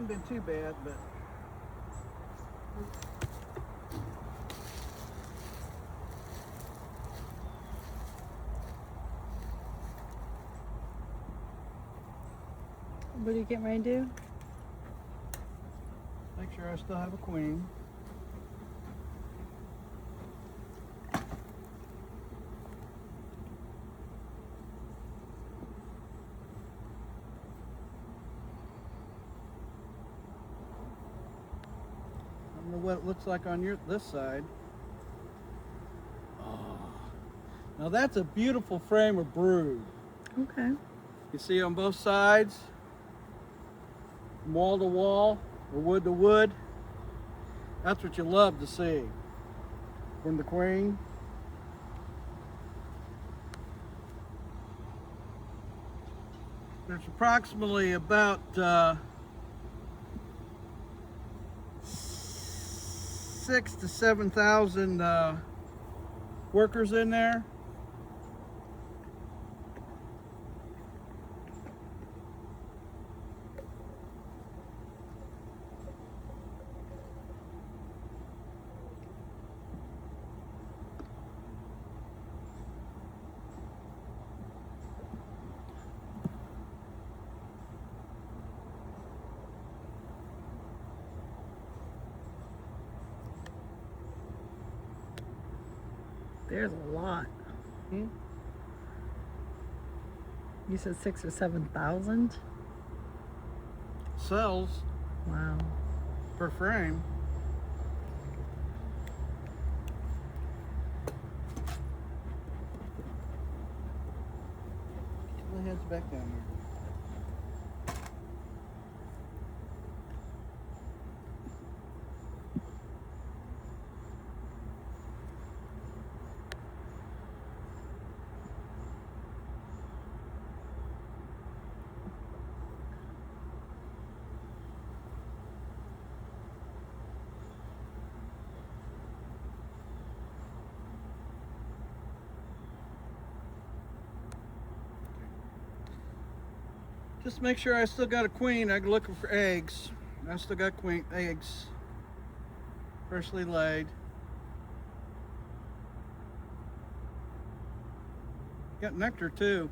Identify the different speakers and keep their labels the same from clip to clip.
Speaker 1: Hasn't been too bad, but
Speaker 2: What are you getting ready to do?
Speaker 1: make sure I still have a queen. I don't know what it looks like on this side. Oh, now that's a beautiful frame of brood.
Speaker 2: Okay.
Speaker 1: You see on both sides, from wall to wall or wood to wood. That's what you love to see from the queen. There's approximately about 6,000 to 7,000 workers in there.
Speaker 2: There's a lot.
Speaker 1: Hmm?
Speaker 2: You said 6,000 or 7,000?
Speaker 1: Cells
Speaker 2: Wow.
Speaker 1: per frame. Get the heads back down there. Just make sure I still got a queen. I'm looking for eggs. I still got queen eggs, freshly laid. Got nectar too.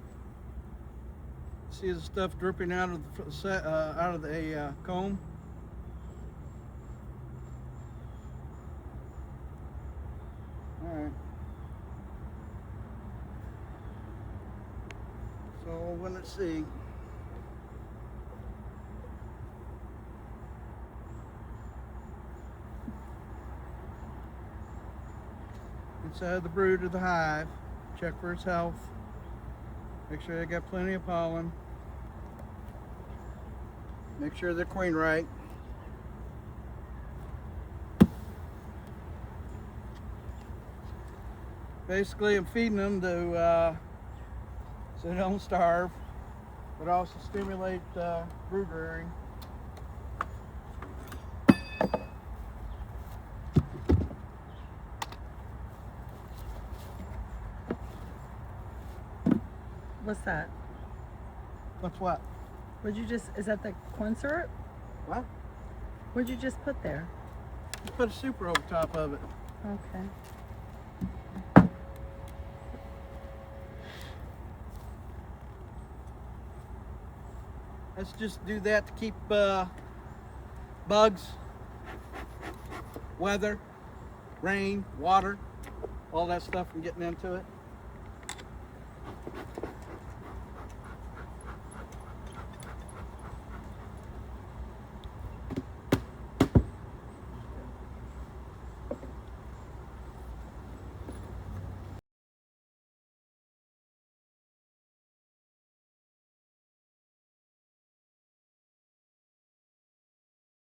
Speaker 1: See the stuff dripping out of the comb. All right. So let's see. Inside the brood of the hive, check for its health. Make sure they got plenty of pollen. Make sure they're queen right. Basically, I'm feeding them to so they don't starve, but also stimulate brood rearing.
Speaker 2: What's that?
Speaker 1: What's what?
Speaker 2: What'd you just, is that the corn syrup?
Speaker 1: What?
Speaker 2: What'd you just put there?
Speaker 1: Just put a super over top of it.
Speaker 2: Okay.
Speaker 1: Let's just do that to keep bugs, weather, rain, water, all that stuff from getting into it.